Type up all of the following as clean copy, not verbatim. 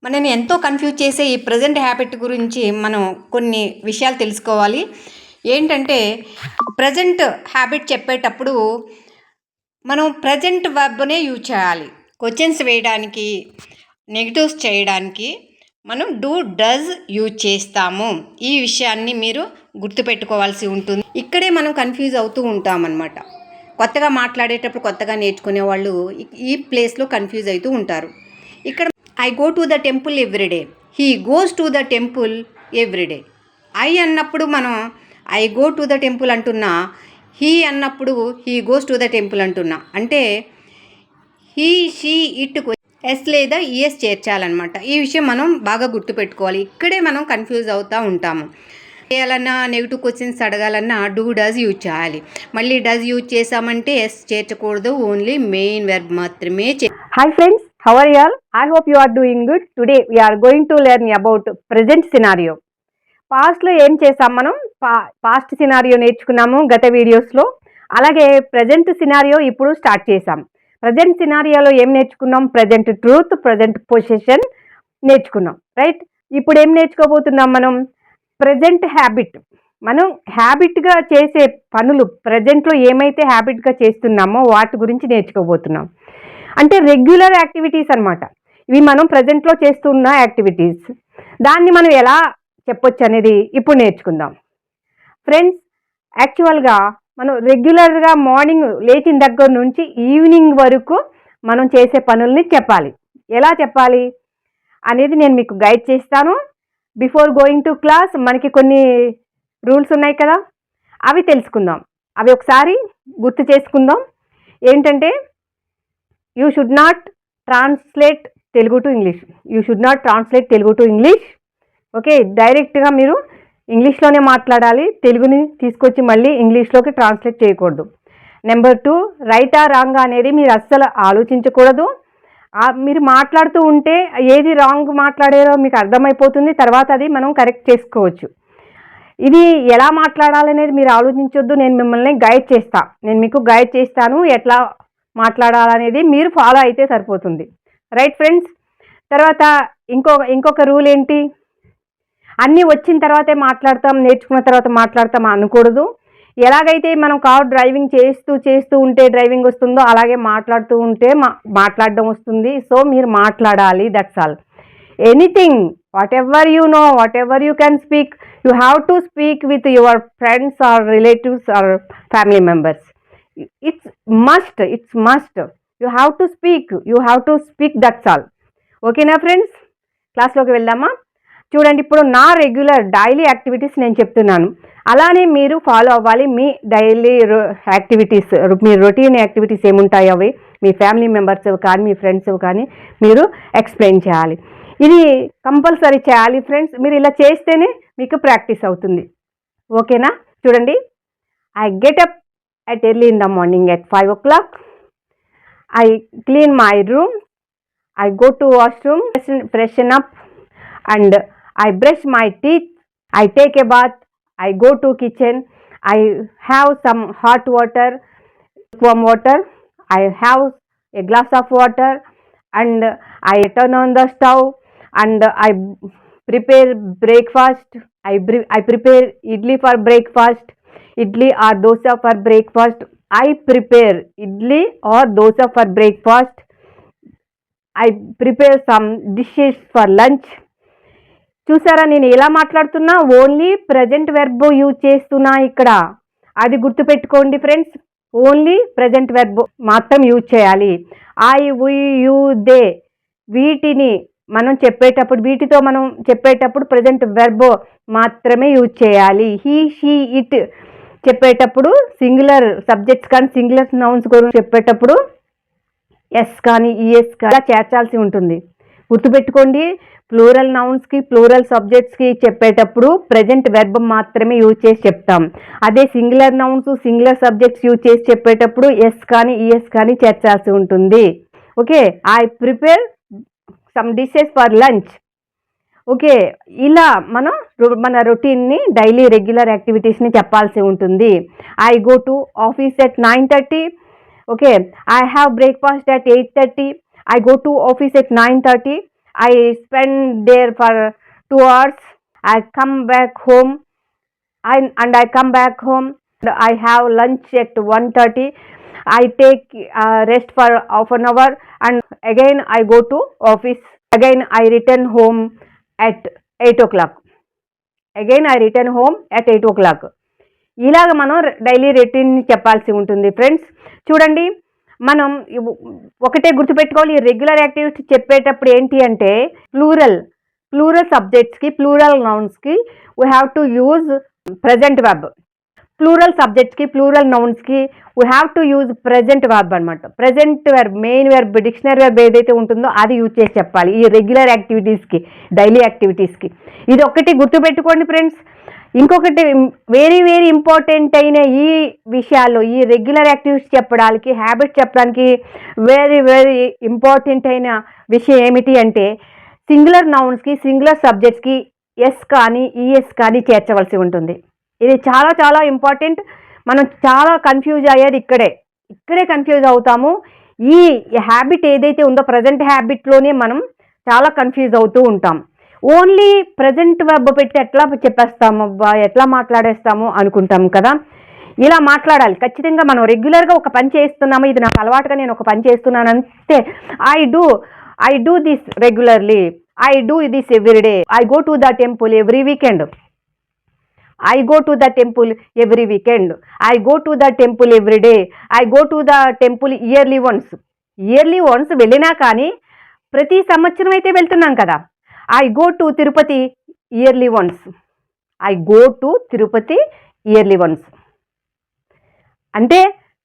మనని ఎంతో కన్ఫ్యూజ్ చేసే ఈ ప్రెజెంట్ హ్యాబిట్ గురించి మనం కొన్ని విషయాలు తెలుసుకోవాలి. ఏంటంటే ప్రెజెంట్ హ్యాబిట్ చెప్పేటప్పుడు మనం ప్రెజెంట్ వర్బ్‌నే యూజ్ చేయాలి. క్వెషన్స్ వేయడానికి, నెగెటివ్స్ చేయడానికి మనం డూ, డస్ యూజ్ చేస్తాము. ఈ విషయాన్ని మీరు గుర్తుపెట్టుకోవాల్సి ఉంటుంది. ఇక్కడే మనం కన్ఫ్యూజ్ అవుతూ ఉంటామన్నమాట. కొత్తగా మాట్లాడేటప్పుడు, కొత్తగా నేర్చుకునే వాళ్ళు ఈ ప్లేస్‌లో కన్ఫ్యూజ్ అవుతూ ఉంటారు. ఇక్కడ I go to the temple everyday, he goes to the temple everyday. I అన్నప్పుడు మనం I go to the temple అంటున్నా, హీ అన్నప్పుడు he goes to the temple అంటున్నా. అంటే హీ, షీ, ఇట్కు ఎస్ లేదా ఈఎస్ చేర్చాలన్నమాట. ఈ విషయం మనం బాగా గుర్తుపెట్టుకోవాలి. ఇక్కడే మనం కన్ఫ్యూజ్ అవుతూ ఉంటాము. చేయాలన్నా, నెగిటివ్ క్వశ్చన్స్ అడగాలన్నా డూ, డస్ యూజ్ చేయాలి. మళ్ళీ డస్ యూజ్ చేసామంటే ఎస్ చేర్చకూడదు, ఓన్లీ మెయిన్ వెర్బ్ మాత్రమే. Hi friends, how are you all? I hope you are doing good. Today we are going to learn about present scenario. పాస్ట్లో ఏం చేసాం మనం? పాస్ట్ సినారియో నేర్చుకున్నాము గత వీడియోస్లో. అలాగే ప్రజెంట్ సినారియో ఇప్పుడు స్టార్ట్ చేసాం. ప్రజెంట్ సినారియోలో ఏం నేర్చుకున్నాం? ప్రజెంట్ ట్రూత్, ప్రజెంట్ పొజిషన్ నేర్చుకున్నాం, రైట్? ఇప్పుడు ఏం నేర్చుకోబోతున్నాం మనం? Present habit. మనం హ్యాబిట్గా చేసే పనులు, ప్రజెంట్లో ఏమైతే హ్యాబిట్గా చేస్తున్నామో వాటి గురించి నేర్చుకోబోతున్నాం. అంటే రెగ్యులర్ యాక్టివిటీస్ అన్నమాట. ఇవి మనం ప్రజెంట్లో చేస్తున్న యాక్టివిటీస్. దాన్ని మనం ఎలా చెప్పొచ్చు అనేది ఇప్పుడు నేర్చుకుందాం. ఫ్రెండ్స్, యాక్చువల్గా మనం రెగ్యులర్గా మార్నింగ్ లేచిన దగ్గర నుంచి ఈవినింగ్ వరకు మనం చేసే పనుల్ని చెప్పాలి. ఎలా చెప్పాలి అనేది నేను మీకు గైడ్ చేస్తాను. బిఫోర్ గోయింగ్ టు క్లాస్ మనకి కొన్ని రూల్స్ ఉన్నాయి కదా, అవి తెలుసుకుందాం. అవి ఒకసారి గుర్తు చేసుకుందాం. ఏంటంటే you should not translate Telugu to English. You should not translate Telugu to English. Okay, డైరెక్ట్గా మీరు ఇంగ్లీష్లోనే మాట్లాడాలి. తెలుగుని తీసుకొచ్చి మళ్ళీ ఇంగ్లీష్లోకి ట్రాన్స్లేట్ చేయకూడదు. నెంబర్ 2, రైటా రాంగ్ అనేది మీరు అస్సలు ఆలోచించకూడదు. మీరు మాట్లాడుతూ ఉంటే ఏది రాంగ్ మాట్లాడారో మీకు అర్థమైపోతుంది. తర్వాత అది మనం కరెక్ట్ చేసుకోవచ్చు. ఇది ఎలా మాట్లాడాలనేది మీరు ఆలోచించొద్దు. నేను మిమ్మల్ని గైడ్ చేస్తా. నేను మీకు గైడ్ చేస్తాను ఎట్లా మాట్లాడాలనేది మీరు ఫాలో అయితే సరిపోతుంది. Right friends? తర్వాత ఇంకొక రూల్ ఏంటి? అన్నీ వచ్చిన తర్వాతే మాట్లాడతాం, నేర్చుకున్న తర్వాత మాట్లాడతాం అనకూడదు. ఎలాగైతే మనం కార్ డ్రైవింగ్ చేస్తూ ఉంటే డ్రైవింగ్ వస్తుందో అలాగే మాట్లాడుతూ ఉంటే మాట్లాడడం వస్తుంది. సో మీరు మాట్లాడాలి, that's all. Anything, whatever you know, whatever you can speak, you have to speak with your friends or relatives or family members. It's must. You have to speak, that's all. ఓకేనా friends? క్లాస్లోకి వెళ్దామా? చూడండి, ఇప్పుడు నా regular daily activities నేను చెప్తున్నాను. అలానే మీరు ఫాలో అవ్వాలి. మీ డైలీ యాక్టివిటీస్, మీ రొటీన్ యాక్టివిటీస్ ఏముంటాయో అవి మీ ఫ్యామిలీ మెంబర్స్ కానీ మీ ఫ్రెండ్స్ కానీ మీరు ఎక్స్ప్లెయిన్ చేయాలి. ఇది కంపల్సరీ చేయాలి ఫ్రెండ్స్. మీరు ఇలా చేస్తేనే మీకు ప్రాక్టీస్ అవుతుంది. ఓకేనా? చూడండి, I get up at early in the morning at 5 o'clock. I clean my room. I go to washroom, freshen up, and I brush my teeth. I take a bath. I go to kitchen. I have some hot water, warm water. I have a glass of water, and I turn on the stove, and I prepare breakfast. I prepare idli for breakfast. Idli or dosa for breakfast. I prepare idli or dosa for breakfast. I prepare some dishes for lunch. చూసారా నేను ఎలా మాట్లాడుతున్నా? Only present verb use చేస్తున్నా ఇక్కడ. అది గుర్తుపెట్టుకోండి friends. Only present verb మాత్రం use చేయాలి. ఐ, వి, యు, దే వీటితో మనం చెప్పేటప్పుడు ప్రజెంట్ వెర్బ్ మాత్రమే యూజ్ చేయాలి. హీ, షీ, ఇట్ చెప్పేటప్పుడు సింగులర్ సబ్జెక్ట్స్ కానీ సింగులర్ నౌన్స్ గురించి చెప్పేటప్పుడు ఎస్ కానీ ఈఎస్ కానీ చేర్చాల్సి ఉంటుంది. గుర్తుపెట్టుకోండి, ప్లూరల్ నౌన్స్కి ప్లూరల్ సబ్జెక్ట్స్కి చెప్పేటప్పుడు ప్రజెంట్ వెర్బ్ మాత్రమే యూజ్ చేసి చెప్తాం. అదే singular nouns singular subjects use చేసి చెప్పేటప్పుడు ఎస్ కానీ ఈఎస్ కానీ చేర్చాల్సి ఉంటుంది. Okay, I prepare some dishes for lunch. Okay, ఇలా మన రొటీన్ని డైలీ రెగ్యులర్ యాక్టివిటీస్ని చెప్పాల్సి ఉంటుంది. I go to office at 9:30. Okay, I have breakfast at 8:30. I go to office at 9:30. I spend there for 2 hours. I come back home. And I come back home. I have lunch at 1:30. I take rest for half an hour, and again I go to office. Again I return home at 8 o'clock. Again I return home at 8 o'clock. ఇలాగ మనం daily routine చెప్పాల్సి ఉంటుంది friends. చూడండి, మనం ఒకటే గుర్తుపెట్టుకోవాలి, ఈ regular activity చెప్పేటప్పుడు ఏంటి అంటే ప్లూరల్ సబ్జెక్ట్స్కి, ప్లూరల్ నౌన్స్కి we have to use present verb. Plural సబ్జెక్ట్స్కి, ప్లూరల్ నౌన్స్కి we have to use present verb అనమాట. Present verb, main verb, dictionary verb ఏదైతే ఉంటుందో అది యూజ్ చేసి చెప్పాలి ఈ రెగ్యులర్ యాక్టివిటీస్కి, డైలీ యాక్టివిటీస్కి. ఇది ఒక్కటి గుర్తుపెట్టుకోండి ఫ్రెండ్స్. ఇంకొకటి వెరీ వెరీ ఇంపార్టెంట్ అయిన ఈ విషయాల్లో, ఈ రెగ్యులర్ యాక్టివిటీస్ చెప్పడానికి, హ్యాబిట్స్ చెప్పడానికి వెరీ వెరీ ఇంపార్టెంట్ అయిన విషయం ఏమిటి అంటే, సింగులర్ నౌన్స్కి, సింగులర్ సబ్జెక్ట్స్కి ఎస్ కానీ ఈఎస్ కానీ చేర్చవలసి ఉంటుంది. ఇది చాలా చాలా ఇంపార్టెంట్. మనం చాలా కన్ఫ్యూజ్ అయ్యేది ఇక్కడే కన్ఫ్యూజ్ అవుతాము. ఈ హ్యాబిట్ ఏదైతే ఉందో ప్రజెంట్ హ్యాబిట్లోనే మనం చాలా కన్ఫ్యూజ్ అవుతూ ఉంటాం. ఓన్లీ ప్రజెంట్ వెర్బ్ పెట్టి ఎట్లా చెప్పేస్తాము అబ్బా, ఎట్లా మాట్లాడేస్తాము అనుకుంటాం కదా. ఇలా మాట్లాడాలి ఖచ్చితంగా. మనం రెగ్యులర్గా ఒక పని చేస్తున్నాము, ఇది నాకు అలవాటుగా నేను ఒక పని చేస్తున్నాను అంటే, I do this regularly, I do this every day, I go to the temple every weekend, I go to the temple every weekend, I go to the temple every day, I go to the temple yearly once వెళ్ళినా కానీ ప్రతి సంవత్సరం అయితే వెళ్తున్నాం కదా. I go to Tirupati yearly once, I go to Tirupati yearly once అంటే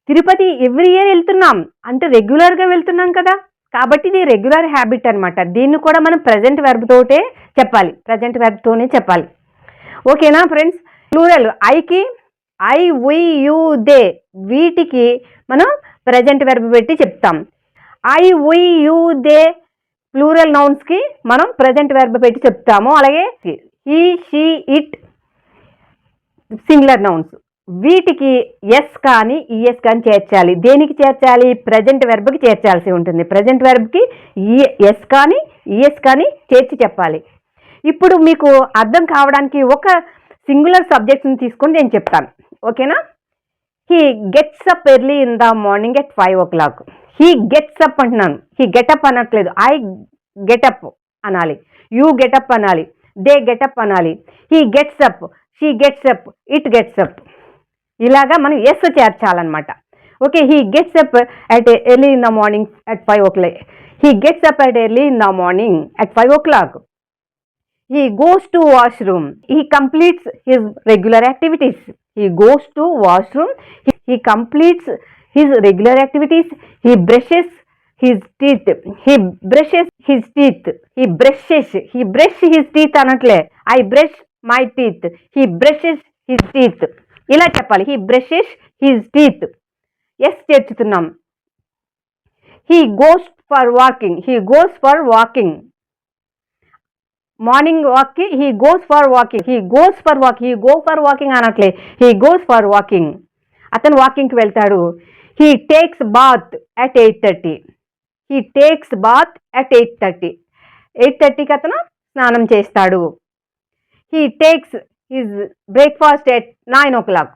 Tirupati every year వెళ్తున్నాం అంటే రెగ్యులర్గా వెళ్తున్నాం కదా. కాబట్టి ఇది రెగ్యులర్ హ్యాబిట్ అనమాట. దీన్ని కూడా మనం ప్రజెంట్ వెర్బ్ తోటే చెప్పాలి, ప్రజెంట్ వెర్బ్తోనే చెప్పాలి. ఓకేనా ఫ్రెండ్స్. ప్లూరల్ ఐకి ఐ, వి, యు, దే, వీటికి మనం ప్రజెంట్ వెర్బ్ పెట్టి చెప్తాం. I, we, you, they plural నౌన్స్కి మనం ప్రజెంట్ వెర్బ్ పెట్టి చెప్తాము. అలాగే he, she, it singular nouns, వీటికి ఎస్ కానీ ఈఎస్ కానీ చేర్చాలి. దేనికి చేర్చాలి? ప్రజెంట్ వెర్బ్కి చేర్చాల్సి ఉంటుంది. ప్రజెంట్ వెర్బ్కి ఎస్ కానీ ఈఎస్ కానీ చేర్చి చెప్పాలి. ఇప్పుడు మీకు అర్థం కావడానికి ఒక సింగులర్ సబ్జెక్ట్ని తీసుకొని నేను చెప్తాను, ఓకేనా. He gets up early in the morning at 5 o'clock. He gets up అంటున్నాను, హీ గెటప్ అనట్లేదు. ఐ గెటప్ అనాలి, యూ గెటప్ అనాలి, దే గెటప్ అనాలి. He gets up, she gets up, it gets up. ఇలాగా మనం ఎస్ చేర్చాలన్నమాట. Okay, he gets up at early in the morning at 5 o'clock. He gets up at early in the morning at 5 o'clock. He goes to washroom. He completes his regular activities. He goes to washroom. He completes his regular activities. He brushes his teeth. He brushes his teeth. He brushes his teeth anatle. I brush my teeth. He brushes his teeth. ఇలా చెప్పాలి. He brushes his teeth. Yes చేర్చుతున్నాం. He goes for walking. He goes for walking. Morning వాక్కి he goes for walking, he goes for walking, he go for walking అనట్లే, he goes for walking. అతను వాకింగ్కి వెళ్తాడు. He takes bath at 8:30. He takes bath at 8:30. 8:30కి అతను స్నానం చేస్తాడు. He takes his breakfast at 9 o'clock.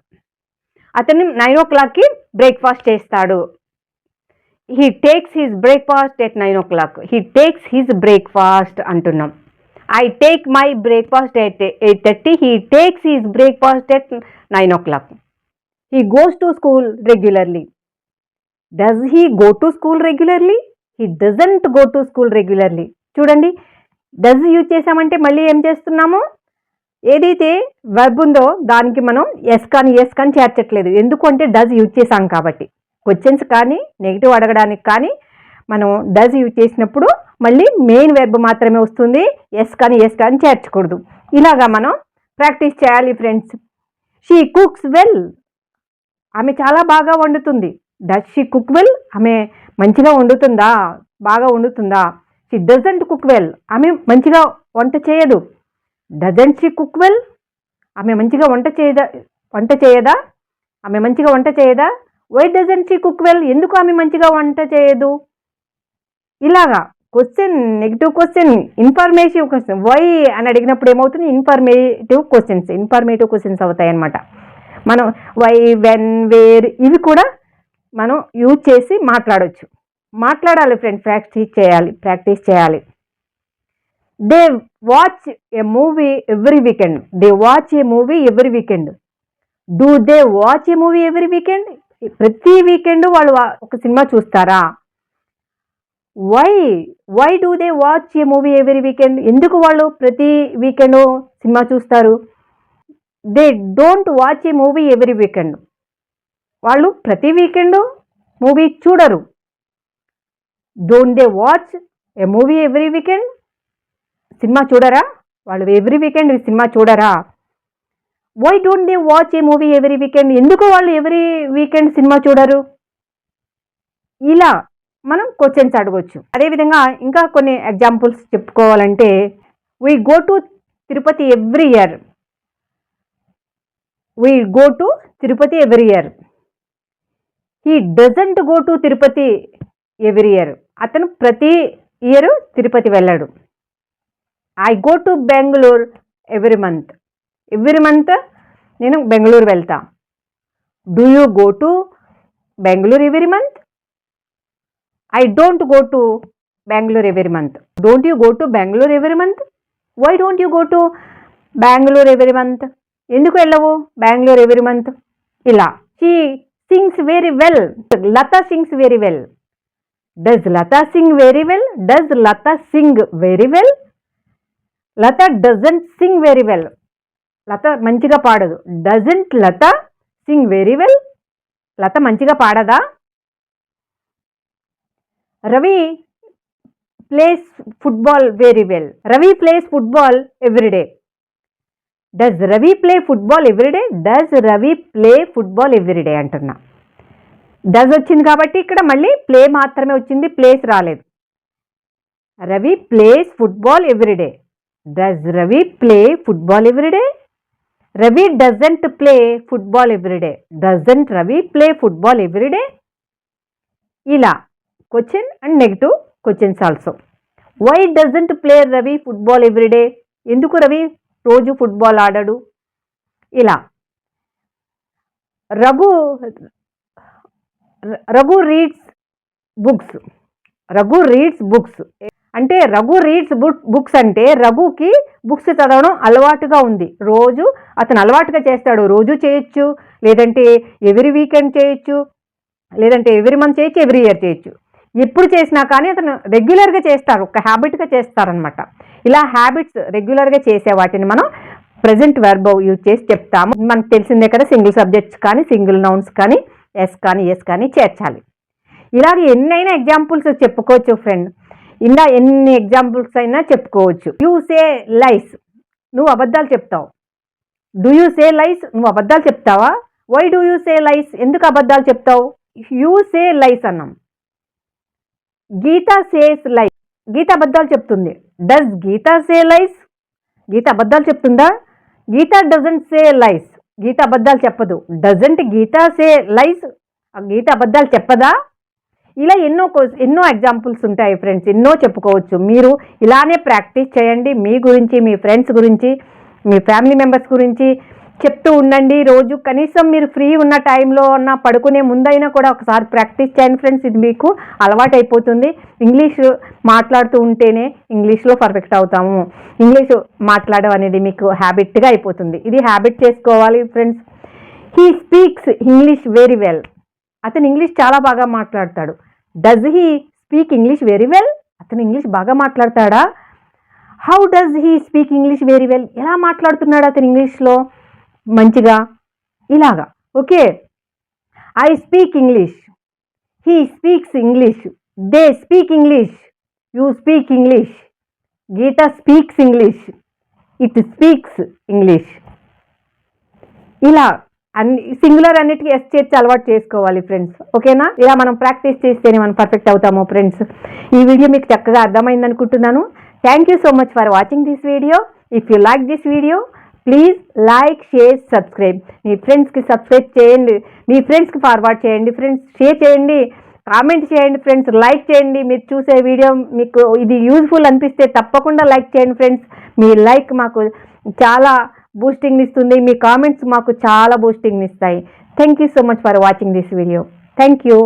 అతను 9 o'clockకి బ్రేక్ఫాస్ట్ చేస్తాడు. He takes his breakfast at 9 o'clock. He takes his breakfast అంటున్నాం. I take my breakfast at 8:30. He takes his breakfast at 9 o'clock. He goes to school regularly. Does he go to school regularly? He doesn't go to school regularly. చూడండి, does use చేసామంటే మళ్ళీ ఏం చేస్తున్నాము, ఏదైతే verb ఉందో దానికి మనం yes కానీ చేర్చట్లేదు. ఎందుకంటే డస్ యూజ్ చేసాం కాబట్టి. క్వశ్చన్స్ కానీ నెగిటివ్ అడగడానికి కానీ మనం డస్ యూజ్ చేసినప్పుడు మళ్ళీ మెయిన్ వెర్బ్ మాత్రమే వస్తుంది, ఎస్ కానీ చేర్చకూడదు. ఇలాగా మనం ప్రాక్టీస్ చేయాలి ఫ్రెండ్స్. షీ కుక్స్ వెల్, ఆమె చాలా బాగా వండుతుంది. డస్ షీ కుక్ వెల్, ఆమె మంచిగా వండుతుందా, బాగా వండుతుందా. షీ డజంట్ కుక్ వెల్, ఆమె మంచిగా వంట చేయదు. డజంట్ షీ కుక్ వెల్, ఆమె మంచిగా వంట చేయదా, ఆమె మంచిగా వంట చేయదా. Why doesn't she cook well, ఎందుకు ఆమె మంచిగా వంట చేయదు. ఇలాగా question, negative question, informative question. Why అని అడిగినప్పుడు ఏమవుతుంది? ఇన్ఫర్మేటివ్ క్వశ్చన్స్ అవుతాయి అన్నమాట. మనం వై, వెన్, వేర్ ఇవి కూడా మనం యూజ్ చేసి మాట్లాడాలి ఫ్రెండ్స్. ప్రాక్టీస్ చేయాలి. They watch a movie every weekend. Do they watch a movie every weekend? ప్రతి వీకెండ్ వాళ్ళు ఒక సినిమా చూస్తారా? Why do they watch a movie every weekend? ఎందుకు వాళ్ళు ప్రతి వీకెండ్ సినిమా చూస్తారు? They don't watch a movie every weekend. వాళ్ళు ప్రతి వీకెండ్ మూవీ చూడరు. Don't they watch a movie every weekend? సినిమా చూడరా వాళ్ళు? ఎవ్రీ వీకెండ్ సినిమా చూడరా? Why don't they watch a movie every weekend? ఎందుకు వాళ్ళు ఎవ్రీ వీకెండ్ సినిమా చూడరు? ఇలా మనం క్వశ్చన్స్ అడగొచ్చు. అదేవిధంగా ఇంకా కొన్ని ఎగ్జాంపుల్స్ చెప్పుకోవాలంటే, we go to Tirupati every year. He doesn't go to Tirupati every year. అతను ప్రతి ఇయర్ తిరుపతి వెళ్ళాడు. I go to Bengaluru every month నేను బెంగళూరు వెళ్తా. Do you go to Bengaluru every month? I don't go to Bengaluru every month. Don't you go to Bengaluru every month? Why don't you go to Bengaluru every month? ఎందుకు వెళ్ళవు Bengaluru every month? ఇలా. She sings very well. Latha sings very well. Does Latha sing very well? Latha doesn't sing very well. Latha మంచిగా పాడదు. Doesn't Latha sing very well? Latha మంచిగా పాడదా? Ravi plays football very well. Ravi plays football everyday. Does Ravi play football everyday అంటున్నా. Does వచ్చింది కాబట్టి ఇక్కడ మళ్ళీ play మాత్రమే వచ్చింది, ప్లేస్ రాలేదు. Ravi plays football everyday. Does Ravi play football everyday? Ravi doesn't play football everyday. Doesn't Ravi play football everyday? ఇలా question and negative questions also. Why doesn't play Ravi football everyday? ఎందుకు రవి రోజు ఫుట్బాల్ ఆడడు? ఇలా. Raghu reads books. అంటే రఘు రీడ్స్ బుక్స్ అంటే రఘుకి books చదవడం అలవాటుగా ఉంది. రోజు అతను అలవాటుగా చేస్తాడు. రోజు చేయొచ్చు, లేదంటే ఎవ్రీ వీకెండ్ చేయొచ్చు, లేదంటే ఎవ్రీ మంత్ చేయొచ్చు, ఎవ్రీ ఇయర్ చేయొచ్చు. ఎప్పుడు చేసినా కానీ అతను రెగ్యులర్గా చేస్తారు, ఒక హ్యాబిట్గా చేస్తారనమాట. ఇలా హ్యాబిట్స్ రెగ్యులర్గా చేసే వాటిని మనం ప్రెజెంట్ వెర్బ్ యూజ్ చేసి చెప్తాము. మనకు తెలిసిందే కదా, సింగిల్ సబ్జెక్ట్స్ కానీ సింగిల్ నౌన్స్ కానీ ఎస్ కానీ చేర్చాలి. ఇలాగ ఎన్నైనా ఎగ్జాంపుల్స్ చెప్పుకోవచ్చు ఫ్రెండ్. ఇలా ఎన్ని ఎగ్జాంపుల్స్ అయినా చెప్పుకోవచ్చు. యూ సే లైస్, నువ్వు అబద్ధాలు చెప్తావు. డూ యూ సే లైస్, నువ్వు అబద్ధాలు చెప్తావా? వై డూ యూ సే లైస్, ఎందుకు అబద్ధాలు చెప్తావు? యూ సే లైస్ అన్నాం. గీత సేస్ లైస్, గీత అబద్ధాలు చెప్తుంది. డస్ గీత సే లైస్, గీత అబద్ధాలు చెప్తుందా? గీత డజంట్ సే లైస్, గీత అబద్ధాలు చెప్పదు. డజంట్ గీత సే లైస్, గీత అబద్ధాలు చెప్పదా? ఇలా ఎన్నో ఎగ్జాంపుల్స్ ఉంటాయి ఫ్రెండ్స్, ఎన్నో చెప్పుకోవచ్చు. మీరు ఇలానే ప్రాక్టీస్ చేయండి. మీ గురించి, మీ ఫ్రెండ్స్ గురించి, మీ ఫ్యామిలీ మెంబర్స్ గురించి చెప్తూ ఉండండి. రోజు కనీసం మీరు ఫ్రీ ఉన్న టైంలో ఉన్న పడుకునే ముందైనా కూడా ఒకసారి ప్రాక్టీస్ చేయండి ఫ్రెండ్స్. ఇది మీకు అలవాటు అయిపోతుంది. ఇంగ్లీష్ మాట్లాడుతూ ఉంటేనే ఇంగ్లీష్లో పర్ఫెక్ట్ అవుతాము. ఇంగ్లీష్ మాట్లాడడం అనేది మీకు హ్యాబిట్గా అయిపోతుంది. ఇది హ్యాబిట్ చేసుకోవాలి friends. He speaks English very well, అతను ఇంగ్లీష్ చాలా బాగా మాట్లాడతాడు. Does he speak English very well, అతను ఇంగ్లీష్ బాగా మాట్లాడతాడా? How does he speak English very well, ఎలా మాట్లాడుతున్నాడు అతను ఇంగ్లీష్లో మంచిగా? ఇలాగా. Okay. I speak English, he speaks English, they speak English, you speak English, Geetha speaks English, it speaks English. ఇలా సింగులర్ అన్నిటికీ ఎస్ చేర్చి అలవాటు చేసుకోవాలి ఫ్రెండ్స్. ఓకేనా? ఇలా మనం ప్రాక్టీస్ చేస్తేనే మనం పర్ఫెక్ట్ అవుతాము ఫ్రెండ్స్. ఈ వీడియో మీకు చక్కగా అర్థమైంది అనుకుంటున్నాను. Thank you so much for watching this video. If you like this video please like, share, subscribe. మీ ఫ్రెండ్స్కి సబ్స్క్రైబ్ చేయండి, మీ ఫ్రెండ్స్కి ఫార్వర్డ్ చేయండి ఫ్రెండ్స్, షేర్ చేయండి. కామెంట్ చేయండి ఫ్రెండ్స్, లైక్ చేయండి. మీరు చూసే వీడియో మీకు ఇది యూజ్ఫుల్ అనిపిస్తే తప్పకుండా లైక్ చేయండి ఫ్రెండ్స్. మీ లైక్ మాకు చాలా బూస్టింగ్ ఇస్తుంది, మీ కామెంట్స్ మాకు చాలా బూస్టింగ్ ఇస్తాయి. Thank you so much for watching this video. Thank you.